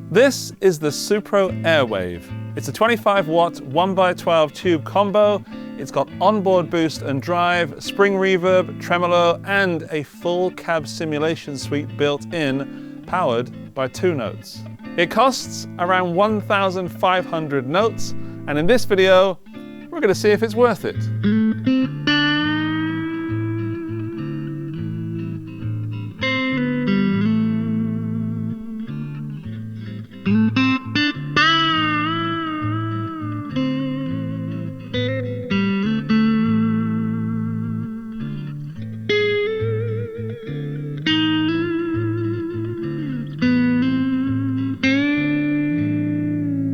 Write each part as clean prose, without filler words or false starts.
This is the Supro Airwave. It's a 25 watt 1x12 tube combo. It's got onboard boost and drive, spring reverb, tremolo, and a full cab simulation suite built in, powered by Two Notes. It costs around 1,500 notes, and in this video, we're going to see if it's worth it.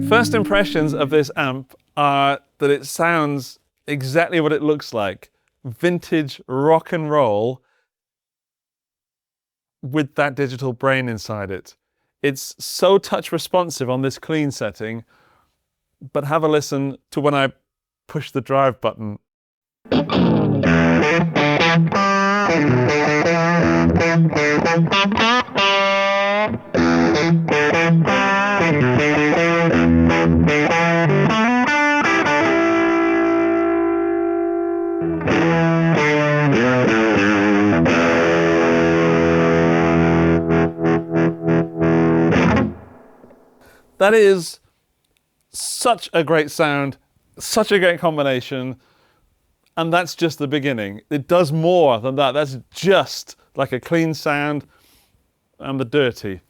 First impressions of this amp are that it sounds exactly what it looks like. Vintage rock and roll with that digital brain inside it. It's so touch responsive on this clean setting, but have a listen to when I push the drive button. That is such a great sound, such a great combination, and that's just the beginning. It does more than that. That's just like a clean sound and the dirty.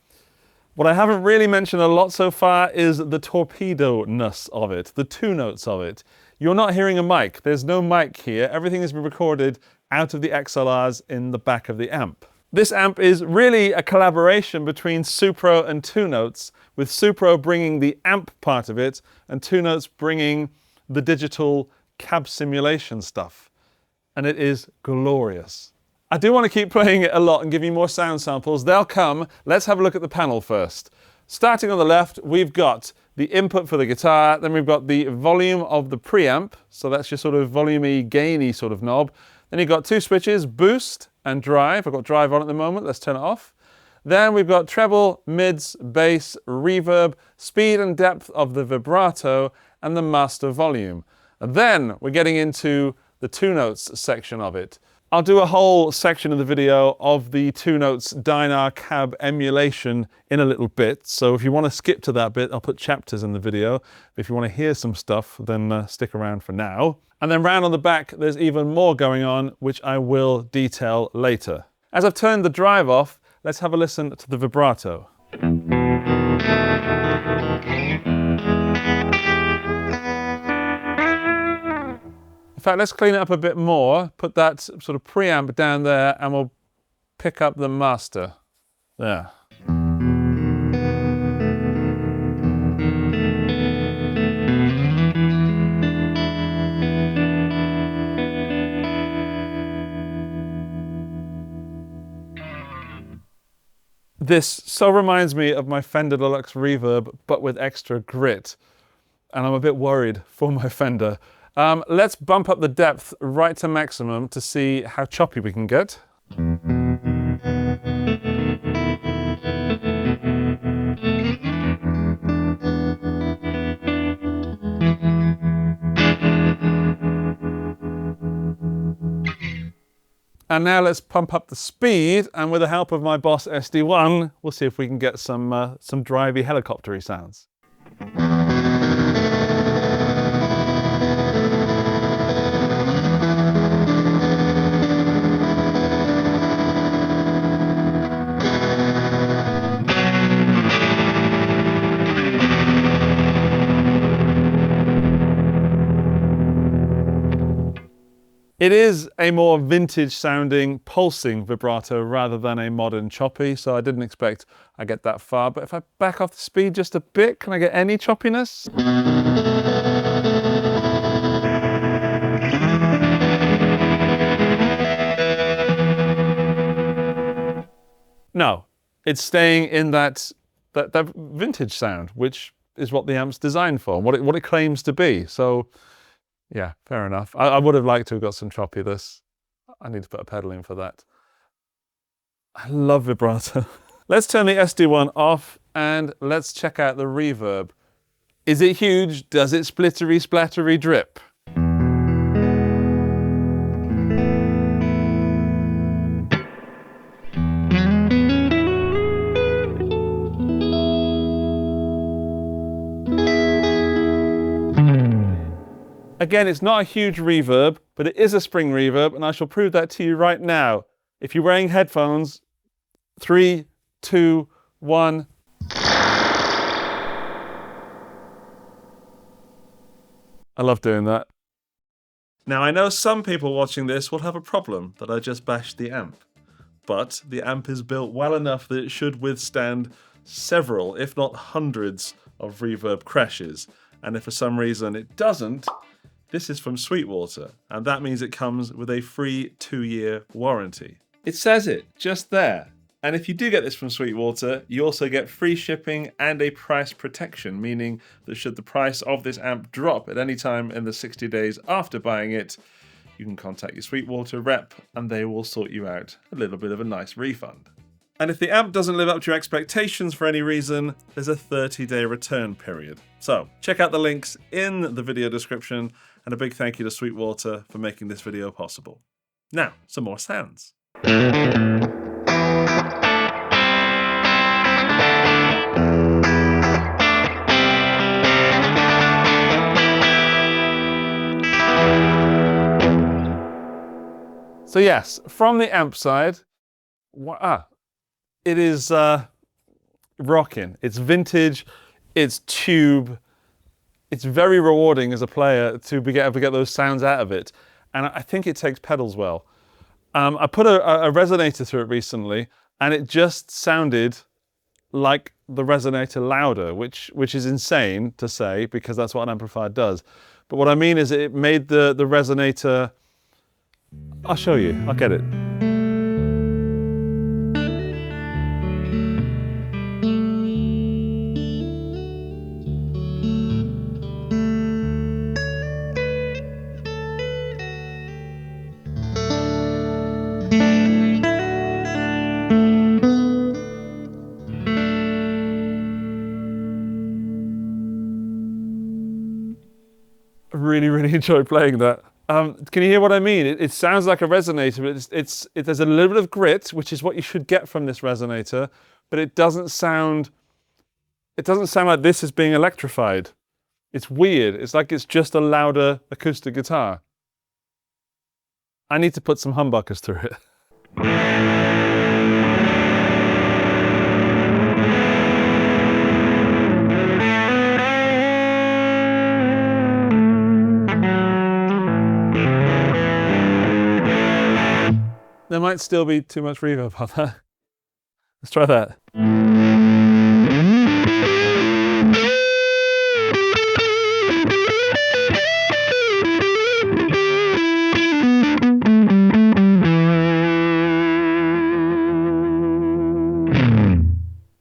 What I haven't really mentioned a lot so far is the torpedo-ness of it, the two notes of it. You're not hearing a mic. There's no mic here. Everything has been recorded out of the XLRs in the back of the amp. This amp is really a collaboration between Supro and Two Notes, with Supro bringing the amp part of it and Two Notes bringing the digital cab simulation stuff. And it is glorious. I do want to keep playing it a lot and give you more sound samples. They'll come. Let's have a look at the panel first. Starting on the left, we've got the input for the guitar, then we've got the volume of the preamp, so that's your sort of volume-y, gainy sort of knob. Then you've got two switches, boost and drive. I've got drive on at the moment, let's turn it off. Then we've got treble, mids, bass, reverb, speed and depth of the vibrato, and the master volume. And then we're getting into the Two Notes section of it. I'll do a whole section of the video of the Two Notes Dynar cab emulation in a little bit, so if you want to skip to that bit, I'll put chapters in the video. If you want to hear some stuff, then stick around for now. And then round on the back, there's even more going on, which I will detail later. As I've turned the drive off, let's have a listen to the vibrato. In fact, let's clean it up a bit more, put that sort of preamp down there, and we'll pick up the master. There. This so reminds me of my Fender Deluxe Reverb, but with extra grit. And I'm a bit worried for my Fender. Let's bump up the depth right to maximum to see how choppy we can get. And now let's pump up the speed, and with the help of my Boss SD1, we'll see if we can get some drivey helicopter-y sounds. It is a more vintage sounding, pulsing vibrato rather than a modern choppy, so I didn't expect I'd get that far. But if I back off the speed just a bit, can I get any choppiness? No, it's staying in that vintage sound, which is what the amp's designed for, what it claims to be. So yeah, fair enough. I would have liked to have got some choppiness. I need to put a pedal in for that. I love vibrato. Let's turn the SD1 off and let's check out the reverb. Is it huge? Does it splittery, splattery drip? Again, it's not a huge reverb, but it is a spring reverb, and I shall prove that to you right now. If you're wearing headphones, 3, 2, 1. I love doing that. Now, I know some people watching this will have a problem that I just bashed the amp, but the amp is built well enough that it should withstand several, if not hundreds, of reverb crashes. And if for some reason it doesn't, this is from Sweetwater, and that means it comes with a free 2-year warranty. It says it just there. And if you do get this from Sweetwater, you also get free shipping and a price protection, meaning that should the price of this amp drop at any time in the 60 days after buying it, you can contact your Sweetwater rep and they will sort you out a little bit of a nice refund. And if the amp doesn't live up to your expectations for any reason, there's a 30-day return period. So check out the links in the video description, and a big thank you to Sweetwater for making this video possible. Now, some more sounds. So yes, from the amp side, it is rocking. It's vintage, it's tube. It's very rewarding as a player to be able to get those sounds out of it. And I think it takes pedals well. I put a resonator through it recently, and it just sounded like the resonator louder, which is insane to say because that's what an amplifier does. But what I mean is it made the resonator, I'll show you, I'll get it. Really enjoy playing that. Can you hear what I mean? It sounds like a resonator, but there's a little bit of grit, which is what you should get from this resonator, but it doesn't sound like this is being electrified. It's weird. It's like it's just a louder acoustic guitar. I need to put some humbuckers through it. There might still be too much reverb on that. Let's try that.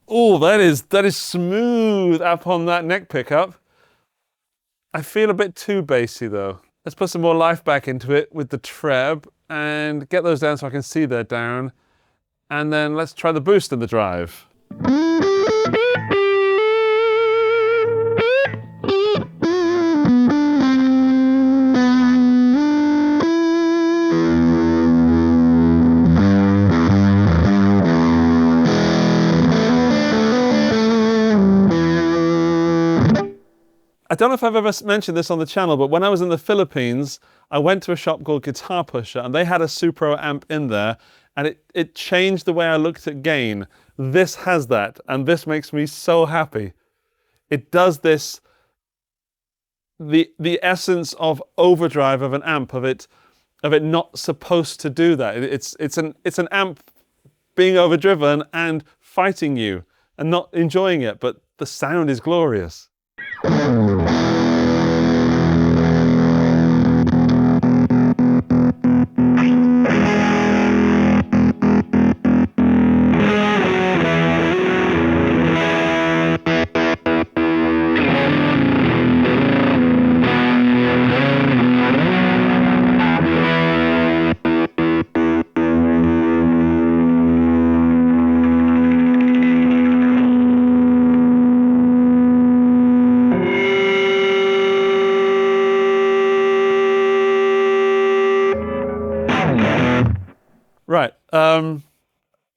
Oh, that is smooth up on that neck pickup. I feel a bit too bassy though. Let's put some more life back into it with the treb and get those down so I can see they're down. And then let's try the boost in the drive. I don't know if I've ever mentioned this on the channel, but when I was in the Philippines, I went to a shop called Guitar Pusher, and they had a Supro amp in there, and it changed the way I looked at gain. This has that, and this makes me so happy. It does this, the essence of overdrive of an amp, of it not supposed to do that. It's an amp being overdriven and fighting you and not enjoying it, but the sound is glorious.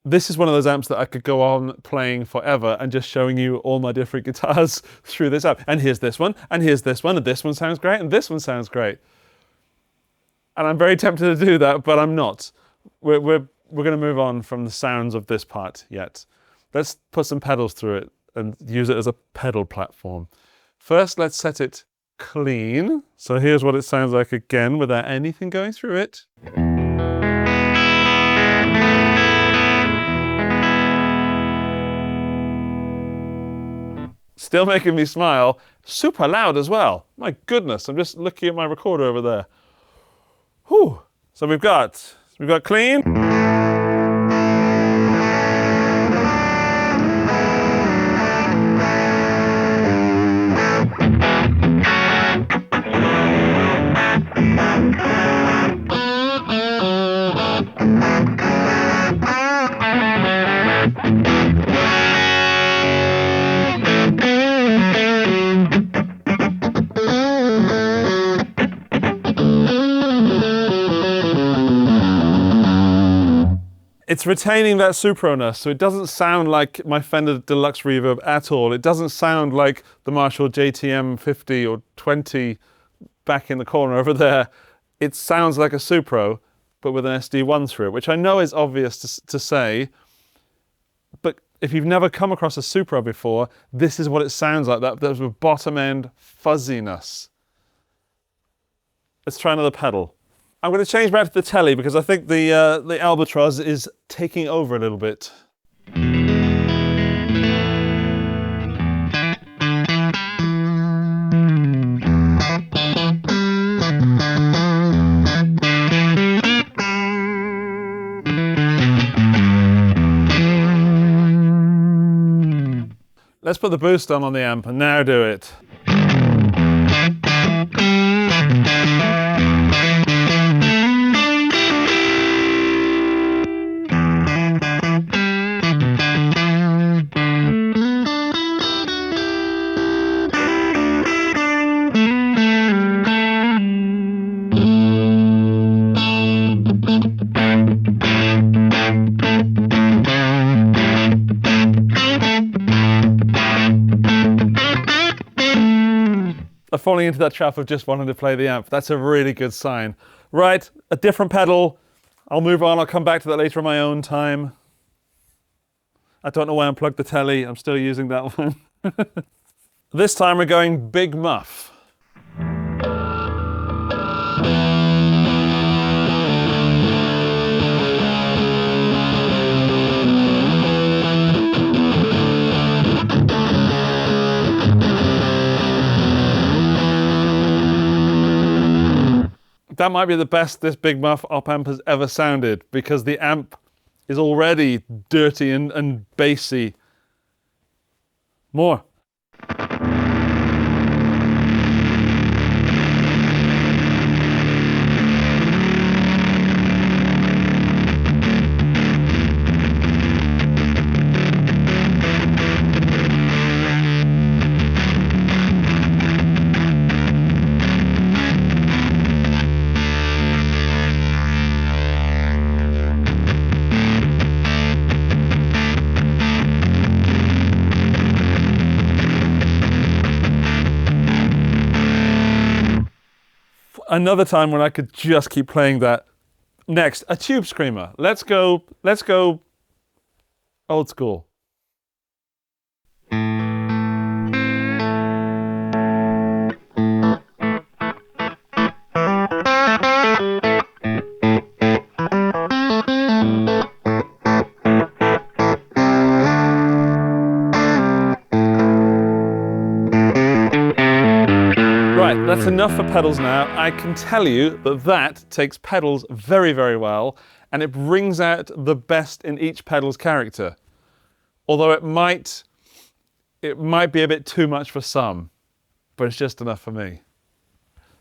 This is one of those amps that I could go on playing forever and just showing you all my different guitars through this amp. And here's this one, and here's this one, and this one sounds great, and this one sounds great. And I'm very tempted to do that, but I'm not. We're going to move on from the sounds of this part yet. Let's put some pedals through it and use it as a pedal platform. First, let's set it clean. So here's what it sounds like again without anything going through it. Still making me smile. Super loud as well. My goodness, I'm just looking at my recorder over there. Whew. So we've got clean. It's retaining that Supro-ness, so it doesn't sound like my Fender Deluxe Reverb at all. It doesn't sound like the Marshall JTM 50 or 20 back in the corner over there. It sounds like a Supro, but with an SD1 through it, which I know is obvious to say, but if you've never come across a Supro before, this is what it sounds like, that bottom end fuzziness. Let's try another pedal. I'm going to change back to the telly because I think the Albatross is taking over a little bit. Let's put the boost on the amp and now do it. Falling into that trap of just wanting to play the amp. That's a really good sign. Right, a different pedal. I'll move on, I'll come back to that later on my own time. I don't know why I unplugged the telly, I'm still using that one. This time we're going Big Muff. That might be the best this Big Muff op amp has ever sounded because the amp is already dirty and bassy. More. Another time when I could just keep playing that. Next, a tube screamer. Let's go old school. That's enough for pedals now. I can tell you that that takes pedals very, very well, and it brings out the best in each pedal's character. Although it might be a bit too much for some, but it's just enough for me.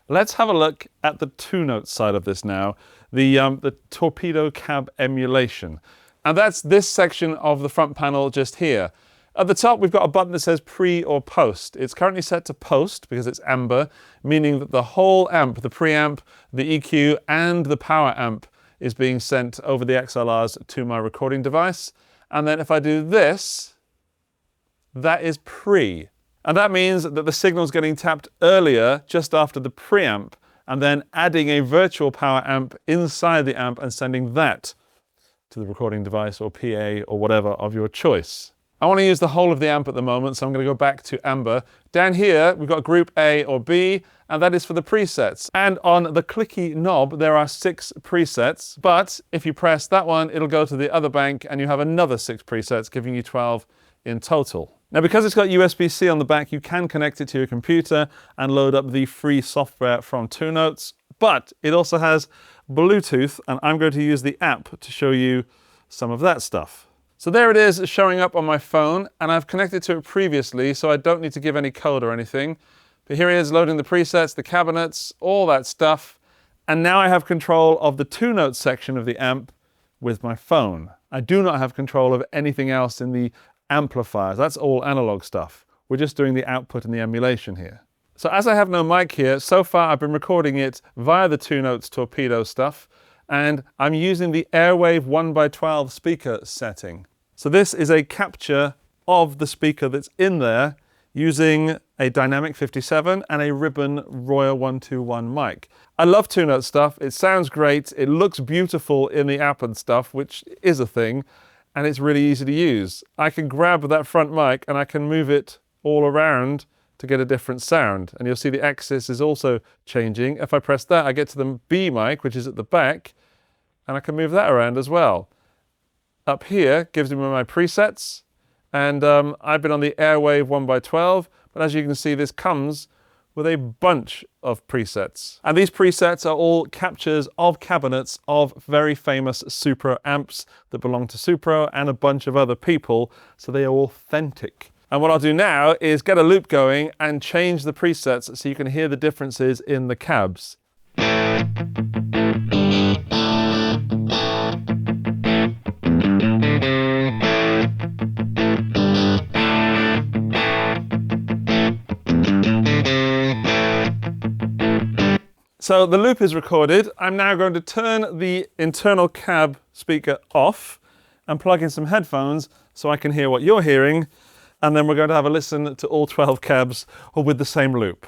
Let's have a look at the two note side of this now, the Torpedo cab emulation. And that's this section of the front panel just here. At the top, we've got a button that says pre or post. It's currently set to post because it's amber, meaning that the whole amp, the preamp, the EQ, and the power amp is being sent over the XLRs to my recording device. And then if I do this, that is pre. And that means that the signal is getting tapped earlier, just after the preamp, and then adding a virtual power amp inside the amp and sending that to the recording device or PA or whatever of your choice. I want to use the whole of the amp at the moment, so I'm going to go back to amber. Down here, we've got group A or B, and that is for the presets. And on the clicky knob, there are 6 presets, but if you press that one, it'll go to the other bank and you have another 6 presets, giving you 12 in total. Now, because it's got USB-C on the back, you can connect it to your computer and load up the free software from Two Notes, but it also has Bluetooth, and I'm going to use the app to show you some of that stuff. So there it is showing up on my phone, and I've connected to it previously, so I don't need to give any code or anything. But here it is loading the presets, the cabinets, all that stuff. And now I have control of the Two Notes section of the amp with my phone. I do not have control of anything else in the amplifiers. That's all analog stuff. We're just doing the output and the emulation here. So as I have no mic here, so far I've been recording it via the Two Notes Torpedo stuff, and I'm using the Airwave 1x12 speaker setting. So this is a capture of the speaker that's in there using a Dynamic 57 and a Ribbon Royer 121 mic. I love Two Note stuff. It sounds great. It looks beautiful in the app and stuff, which is a thing, and it's really easy to use. I can grab that front mic and I can move it all around to get a different sound. And you'll see the axis is also changing. If I press that, I get to the B mic, which is at the back, and I can move that around as well. Up here gives me my presets, and I've been on the Airwave 1x12, but as you can see, this comes with a bunch of presets. And these presets are all captures of cabinets of very famous Supro amps that belong to Supro and a bunch of other people, so they are authentic. And what I'll do now is get a loop going and change the presets so you can hear the differences in the cabs. So the loop is recorded. I'm now going to turn the internal cab speaker off and plug in some headphones so I can hear what you're hearing. And then we're going to have a listen to all 12 cabs with the same loop.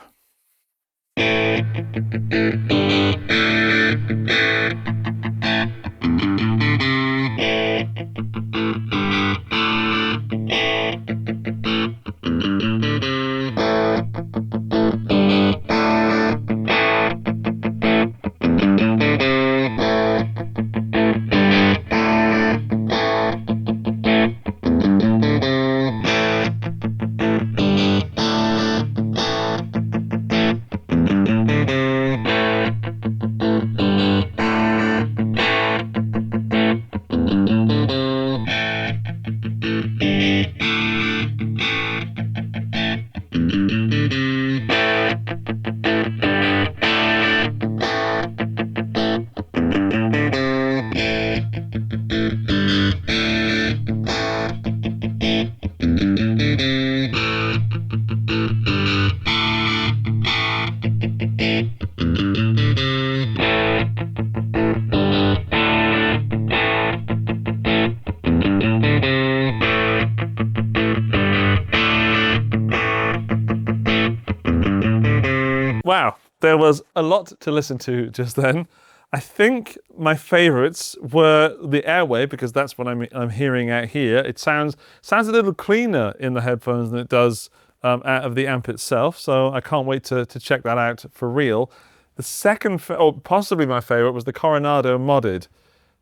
Wow, there was a lot to listen to just then. I think my favorites were the Airwave, because that's what I'm hearing out here. It sounds a little cleaner in the headphones than it does out of the amp itself, so I can't wait to check that out for real. The second, or possibly my favorite, was the Coronado modded.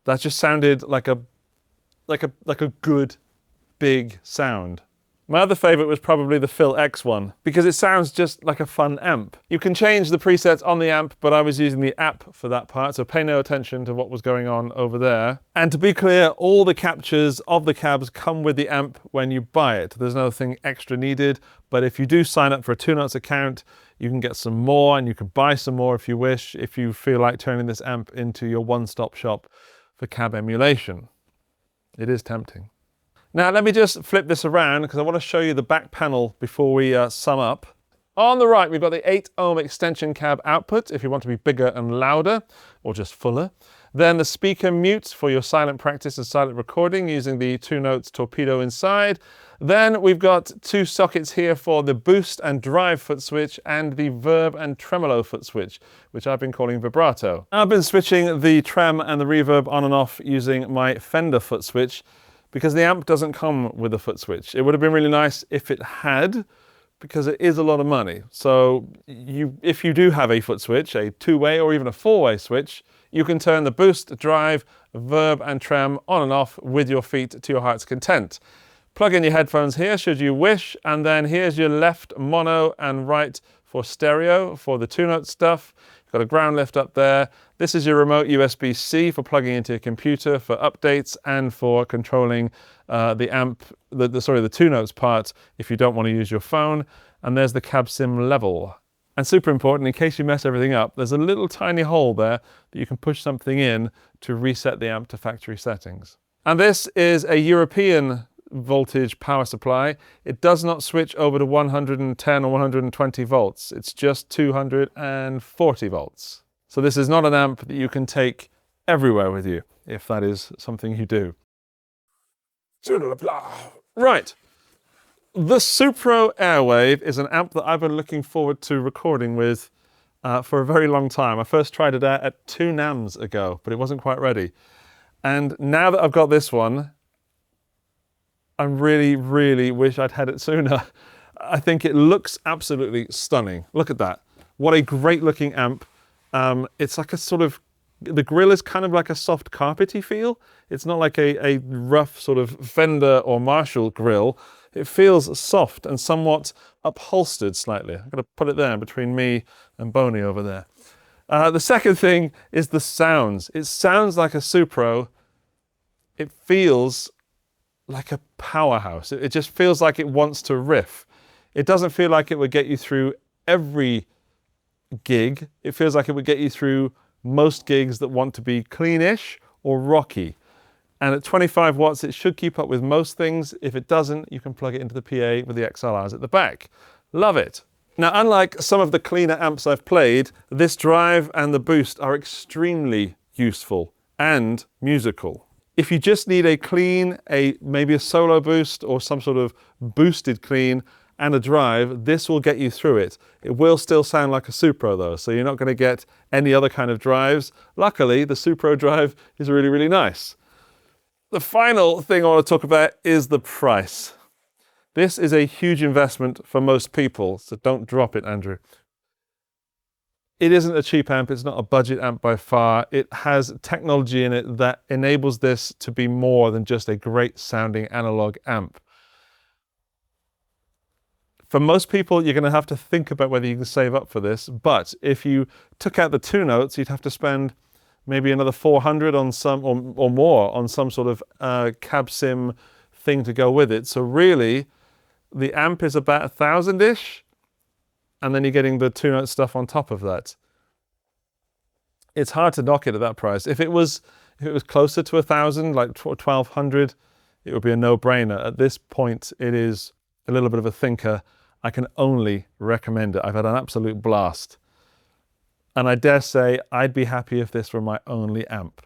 That just sounded like a good, big sound. My other favorite was probably the Phil X one, because it sounds just like a fun amp. You can change the presets on the amp, but I was using the app for that part, so pay no attention to what was going on over there. And to be clear, all the captures of the cabs come with the amp when you buy it. There's nothing extra needed, but if you do sign up for a Two Notes account, you can get some more, and you can buy some more if you wish, if you feel like turning this amp into your one-stop shop for cab emulation. It is tempting. Now let me just flip this around because I want to show you the back panel before we sum up. On the right, we've got the 8 ohm extension cab output if you want to be bigger and louder, or just fuller. Then the speaker mute for your silent practice and silent recording using the Two Notes Torpedo inside. Then we've got two sockets here for the boost and drive foot switch and the verb and tremolo foot switch, which I've been calling vibrato. I've been switching the trem and the reverb on and off using my Fender foot switch because the amp doesn't come with a foot switch. It would have been really nice if it had, because it is a lot of money. So if you do have a foot switch, a two-way or even a four-way switch, you can turn the boost, drive, verb and trem on and off with your feet to your heart's content. Plug in your headphones here should you wish, and then here's your left mono and right for stereo for the two note stuff. You've got a ground lift up there. This is your remote USB-C for plugging into your computer for updates and for controlling the amp, the two notes part if you don't want to use your phone. And there's the cab sim level. And super important, in case you mess everything up, there's a little tiny hole there that you can push something in to reset the amp to factory settings. And this is a European voltage power supply. It does not switch over to 110 or 120 volts. It's just 240 volts. So this is not an amp that you can take everywhere with you, if that is something you do. Right. The Supro Airwave is an amp that I've been looking forward to recording with for a very long time. I first tried it out at 2 NAMMs ago, but it wasn't quite ready. And now that I've got this one, I really, really wish I'd had it sooner. I think it looks absolutely stunning. Look at that. What a great looking amp. It's like a sort of, the grill is kind of like a soft carpety feel. It's not like a rough sort of Fender or Marshall grill. It feels soft and somewhat upholstered slightly. I'm going to put it there between me and Boney over there. The second thing is the sounds. It sounds like a Supro. It feels like a powerhouse. It just feels like it wants to riff. It doesn't feel like it would get you through every gig. It feels like it would get you through most gigs that want to be cleanish or rocky. And at 25 watts, it should keep up with most things. If it doesn't, you can plug it into the PA with the XLRs at the back. Love it. Now, unlike some of the cleaner amps I've played, this drive and the boost are extremely useful and musical. If you just need a clean, maybe a solo boost or some sort of boosted clean and a drive, this will get you through it. It will still sound like a Supro though, so you're not going to get any other kind of drives. Luckily, the Supro drive is really, really nice. The final thing I want to talk about is the price. This is a huge investment for most people, so don't drop it, Andrew. It isn't a cheap amp, it's not a budget amp by far. It has technology in it that enables this to be more than just a great sounding analog amp. For most people, you're going to have to think about whether you can save up for this, but if you took out the two notes, you'd have to spend maybe another 400 on some, or more, on some sort of cab sim thing to go with it. So really, the amp is about 1,000-ish, and then you're getting the two note stuff on top of that. It's hard to knock it at that price. If it was closer to 1,000, like 1,200, it would be a no-brainer. At this point, it is a little bit of a thinker. I can only recommend it. I've had an absolute blast. And I dare say I'd be happy if this were my only amp.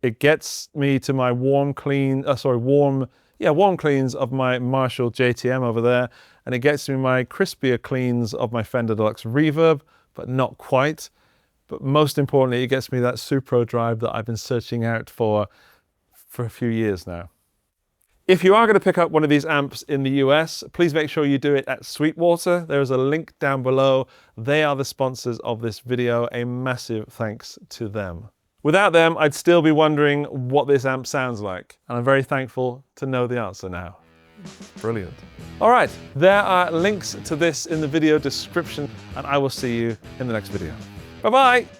It gets me to my warm cleans of my Marshall JTM over there, and it gets me my crispier cleans of my Fender Deluxe Reverb, but not quite. But most importantly, it gets me that Supro drive that I've been searching out for a few years now. If you are going to pick up one of these amps in the US, please make sure you do it at Sweetwater. There is a link down below. They are the sponsors of this video. A massive thanks to them. Without them, I'd still be wondering what this amp sounds like. And I'm very thankful to know the answer now. Brilliant. All right, there are links to this in the video description, and I will see you in the next video. Bye-bye.